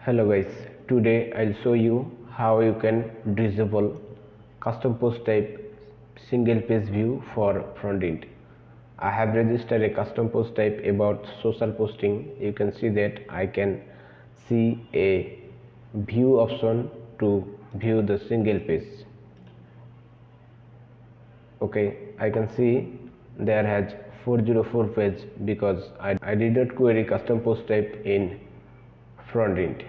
Hello guys, today I'll show you how you can disable custom post type single page view for front end. I have registered a custom post type about social posting. You can see that I can see a view option to view the single page. Okay, I can see there has 404 page because I did not query custom post type in front end.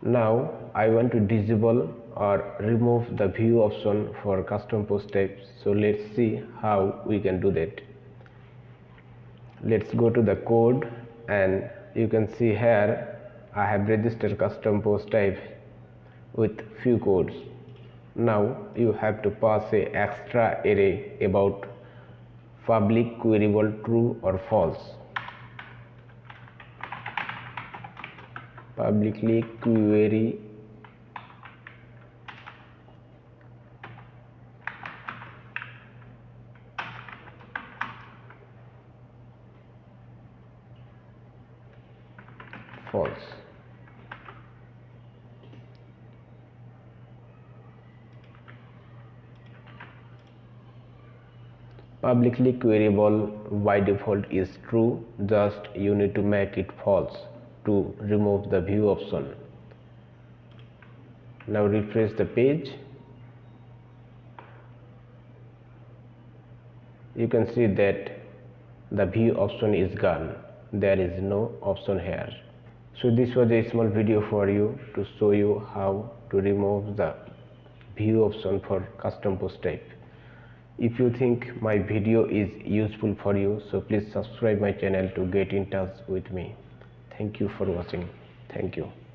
Now I want to disable or remove the view option for custom post type. So let's see how we can do that. Let's go to the code and you can see here I have registered custom post type with few codes. Now you have to pass a extra array about public queryable true or false. Publicly query false. Publicly queryable by default is true, just you need to make it false to remove the view option. Now refresh the page. You can see that the view option is gone. There is no option here. So this was a small video for you to show you how to remove the view option for custom post type. If you think my video is useful for you, so please subscribe my channel to get in touch with me. Thank you for watching. Thank you.